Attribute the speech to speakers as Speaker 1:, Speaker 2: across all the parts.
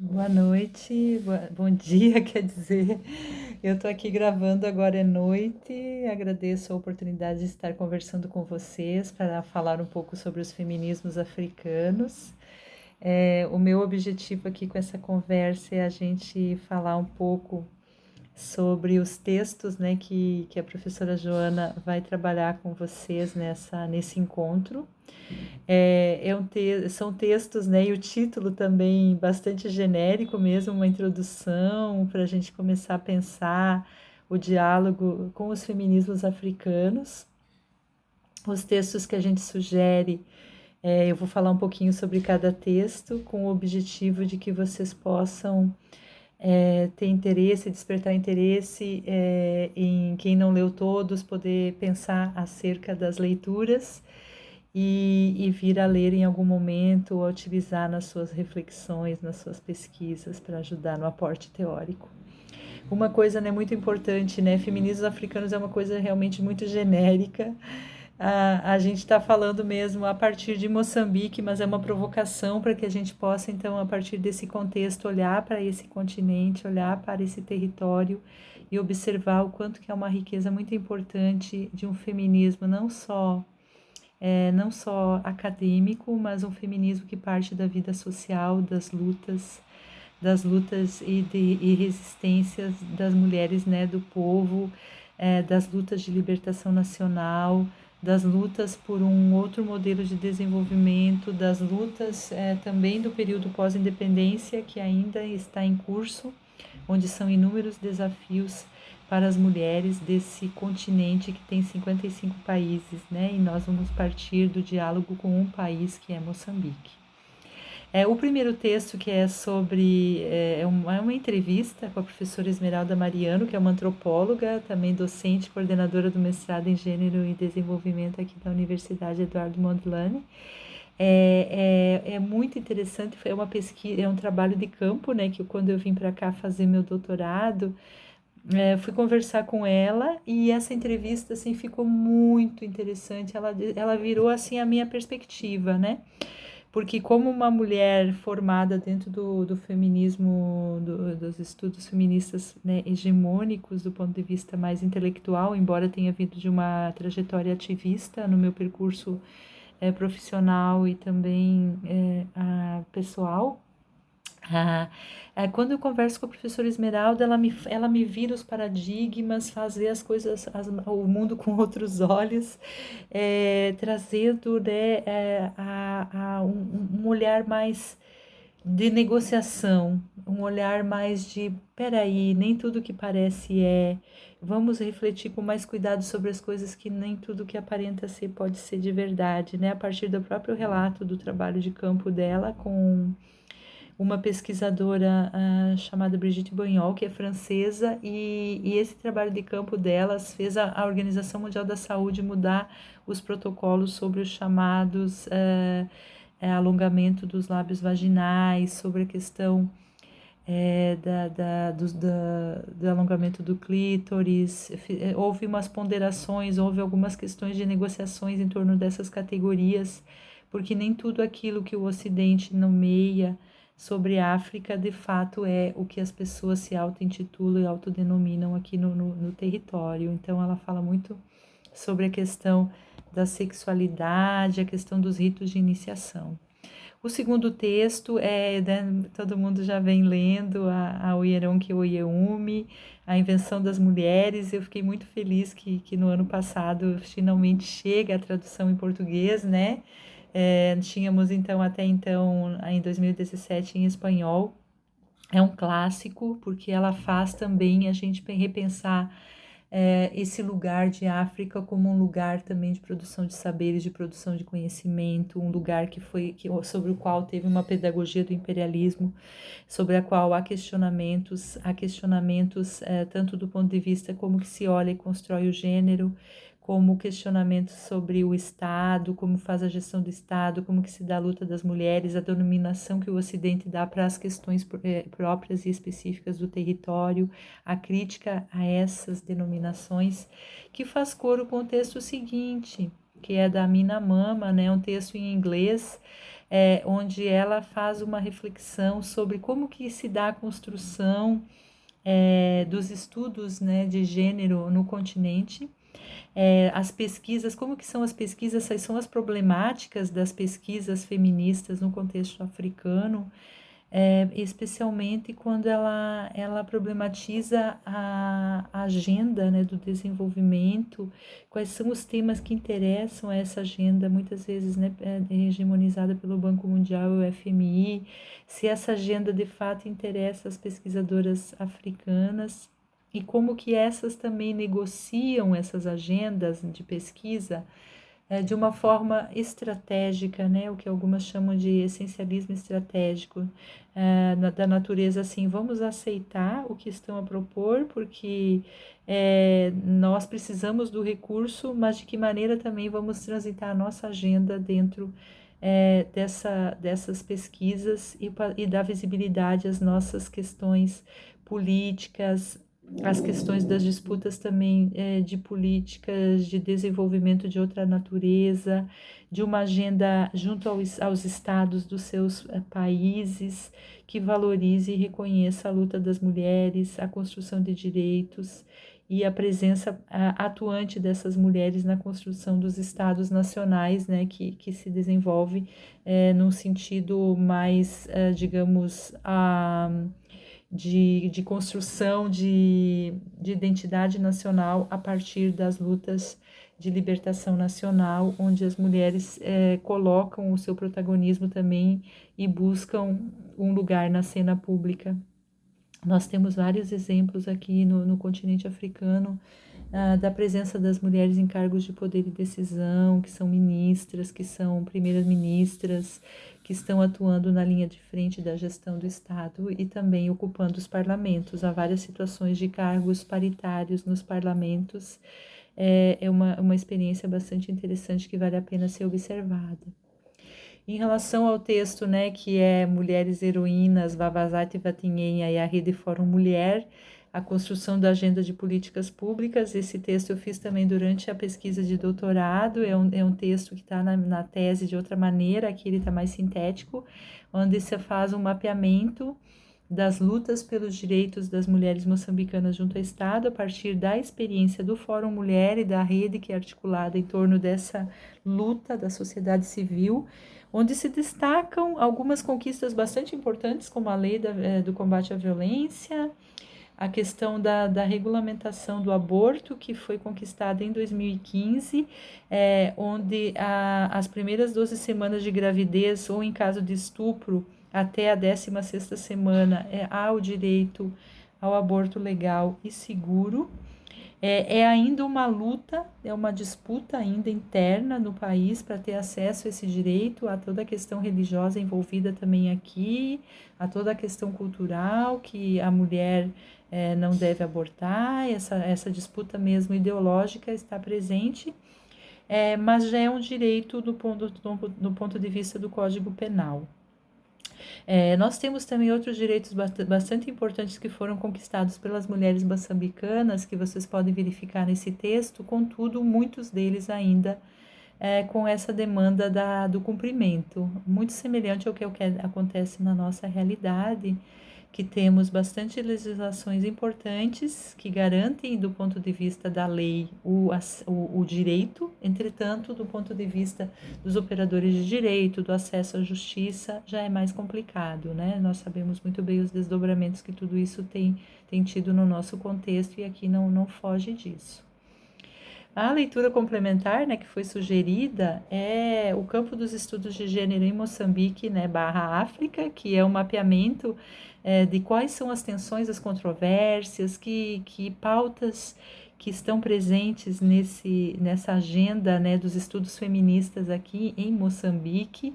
Speaker 1: Boa noite, bom dia, quer dizer, eu estou aqui gravando agora é noite, agradeço a oportunidade de estar conversando com vocês para falar um pouco sobre os feminismos africanos. O meu objetivo aqui com essa conversa é a gente falar um pouco sobre os textos, né, que a professora Joana vai trabalhar com vocês nesse encontro. São textos, né, e o título também bastante genérico mesmo, uma introdução para a gente começar a pensar o diálogo com os feminismos africanos. Os textos que a gente sugere, eu vou falar um pouquinho sobre cada texto, com o objetivo de que vocês possam ter interesse, despertar interesse em quem não leu todos, poder pensar acerca das leituras e vir a ler em algum momento ou utilizar nas suas reflexões, nas suas pesquisas para ajudar no aporte teórico. Uma coisa, né, muito importante, né, feminismos africanos é uma coisa realmente muito genérica. A gente está falando mesmo a partir de Moçambique, mas é uma provocação para que a gente possa, então, a partir desse contexto, olhar para esse continente, olhar para esse território e observar o quanto que é uma riqueza muito importante de um feminismo não só acadêmico, mas um feminismo que parte da vida social, das lutas e resistências das mulheres, né, do povo, das lutas de libertação nacional, das lutas por um outro modelo de desenvolvimento, das lutas também do período pós-independência que ainda está em curso, onde são inúmeros desafios para as mulheres desse continente que tem 55 países, né? E nós vamos partir do diálogo com um país que é Moçambique. O primeiro texto que é sobre é uma entrevista com a professora Esmeralda Mariano, que é uma antropóloga, também docente, coordenadora do mestrado em Gênero e Desenvolvimento aqui da Universidade Eduardo Mondlane. É muito interessante, foi uma pesquisa, é um trabalho de campo, né? Que quando eu vim para cá fazer meu doutorado, fui conversar com ela e essa entrevista assim ficou muito interessante. Ela virou assim a minha perspectiva, né? Porque como uma mulher formada dentro do feminismo, dos estudos feministas, né, hegemônicos do ponto de vista mais intelectual, embora tenha vindo de uma trajetória ativista no meu percurso profissional e também pessoal. Ah, Quando eu converso com a professora Esmeralda, ela me vira os paradigmas, fazer as coisas, o mundo com outros olhos, trazendo, né, um olhar mais de negociação, um olhar mais de, peraí, nem tudo que parece vamos refletir com mais cuidado sobre as coisas que nem tudo que aparenta ser pode ser de verdade, né? A partir do próprio relato do trabalho de campo dela com uma pesquisadora chamada Brigitte Bognol, que é francesa, e esse trabalho de campo delas fez a Organização Mundial da Saúde mudar os protocolos sobre os chamados alongamento dos lábios vaginais, sobre a questão do alongamento do clítoris. Houve umas ponderações, houve algumas questões de negociações em torno dessas categorias, porque nem tudo aquilo que o Ocidente nomeia sobre a África, de fato, é o que as pessoas se auto-intitulam e autodenominam aqui no território. Então, ela fala muito sobre a questão da sexualidade, a questão dos ritos de iniciação. O segundo texto né, todo mundo já vem lendo, a Oyeronke Oyeume, A Invenção das Mulheres. Eu fiquei muito feliz que no ano passado finalmente chega a tradução em português, né? Tínhamos então, até então, em 2017, em espanhol. É um clássico, porque ela faz também a gente repensar esse lugar de África como um lugar também de produção de saberes, de produção de conhecimento, um lugar sobre o qual teve uma pedagogia do imperialismo, sobre a qual há questionamentos tanto do ponto de vista como que se olha e constrói o gênero, como questionamentos sobre o Estado, como faz a gestão do Estado, como que se dá a luta das mulheres, a denominação que o Ocidente dá para as questões próprias e específicas do território, a crítica a essas denominações, que faz coro com o texto seguinte, que é da Mina Mama, né, um texto em inglês, onde ela faz uma reflexão sobre como que se dá a construção dos estudos, né, de gênero no continente, as pesquisas, como que são as pesquisas, essas são as problemáticas das pesquisas feministas no contexto africano, especialmente quando ela problematiza a agenda, né, do desenvolvimento, quais são os temas que interessam a essa agenda, muitas vezes, né, hegemonizada pelo Banco Mundial e o FMI, se essa agenda de fato interessa as pesquisadoras africanas e como que essas também negociam essas agendas de pesquisa de uma forma estratégica, né, o que algumas chamam de essencialismo estratégico, da natureza assim, vamos aceitar o que estão a propor, porque nós precisamos do recurso, mas de que maneira também vamos transitar a nossa agenda dentro dessas pesquisas e dar visibilidade às nossas questões políticas, as questões das disputas também de políticas de desenvolvimento de outra natureza, de uma agenda junto aos estados dos seus países, que valorize e reconheça a luta das mulheres, a construção de direitos e a presença atuante dessas mulheres na construção dos estados nacionais, né, que se desenvolve num sentido mais, digamos, de construção de identidade nacional a partir das lutas de libertação nacional, onde as mulheres colocam o seu protagonismo também e buscam um lugar na cena pública. Nós temos vários exemplos aqui no continente africano da presença das mulheres em cargos de poder e decisão, que são ministras, que são primeiras ministras, que estão atuando na linha de frente da gestão do Estado e também ocupando os parlamentos. Há várias situações de cargos paritários nos parlamentos. É uma experiência bastante interessante que vale a pena ser observada. Em relação ao texto, né, que é Mulheres Heroínas, Vavasati Vatinhenha e a Rede Fórum Mulher, a construção da agenda de políticas públicas. Esse texto eu fiz também durante a pesquisa de doutorado, é um texto que está na tese de outra maneira, aqui ele está mais sintético, onde se faz um mapeamento das lutas pelos direitos das mulheres moçambicanas junto ao Estado, a partir da experiência do Fórum Mulher e da rede que é articulada em torno dessa luta da sociedade civil, onde se destacam algumas conquistas bastante importantes, como a lei do combate à violência, a questão da regulamentação do aborto, que foi conquistada em 2015, onde as primeiras 12 semanas de gravidez, ou em caso de estupro, até a 16ª semana, há o direito ao aborto legal e seguro. É ainda uma luta, é uma disputa ainda interna no país para ter acesso a esse direito, a toda a questão religiosa envolvida também aqui, a toda a questão cultural, que a mulher não deve abortar, essa disputa mesmo ideológica está presente, mas já é um direito do ponto de vista do Código Penal. Nós temos também outros direitos bastante importantes que foram conquistados pelas mulheres moçambicanas, que vocês podem verificar nesse texto, contudo, muitos deles ainda com essa demanda do cumprimento, muito semelhante ao que acontece na nossa realidade, que temos bastante legislações importantes que garantem, do ponto de vista da lei, o direito, entretanto, do ponto de vista dos operadores de direito, do acesso à justiça, já é mais complicado, né? Nós sabemos muito bem os desdobramentos que tudo isso tem tido no nosso contexto e aqui não foge disso. A leitura complementar, né, que foi sugerida é o campo dos estudos de gênero em Moçambique, né, / África, que é um mapeamento de quais são as tensões, as controvérsias, que pautas que estão presentes nessa agenda, né, dos estudos feministas aqui em Moçambique.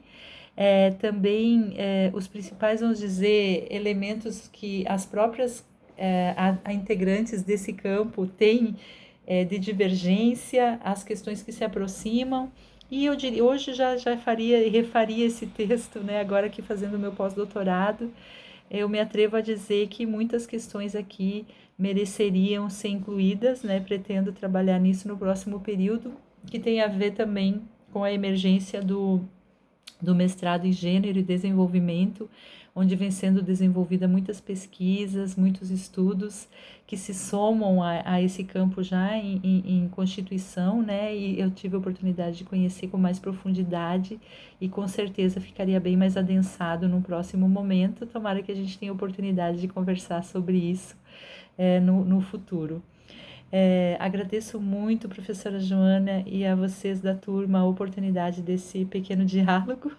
Speaker 1: Também os principais, vamos dizer, elementos que as próprias a integrantes desse campo têm de divergência, as questões que se aproximam, e eu diria, hoje já refaria esse texto, né, agora aqui fazendo o meu pós-doutorado, eu me atrevo a dizer que muitas questões aqui mereceriam ser incluídas, né, pretendo trabalhar nisso no próximo período, que tem a ver também com a emergência do mestrado em Gênero e Desenvolvimento, onde vem sendo desenvolvida muitas pesquisas, muitos estudos que se somam a esse campo já em constituição, né? E eu tive a oportunidade de conhecer com mais profundidade e com certeza ficaria bem mais adensado num próximo momento. Tomara que a gente tenha a oportunidade de conversar sobre isso no futuro. Agradeço muito, professora Joana, e a vocês da turma a oportunidade desse pequeno diálogo.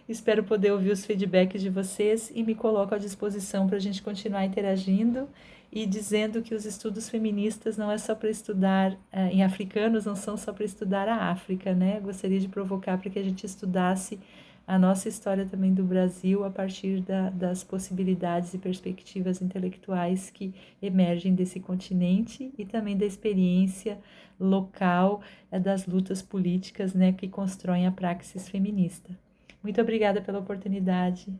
Speaker 1: Espero poder ouvir os feedbacks de vocês e me coloco à disposição para a gente continuar interagindo e dizendo que os estudos feministas não é só para estudar em africanos, não são só para estudar a África, né? Gostaria de provocar para que a gente estudasse a nossa história também do Brasil a partir das possibilidades e perspectivas intelectuais que emergem desse continente e também da experiência local das lutas políticas, né, que constroem a praxis feminista. Muito obrigada pela oportunidade.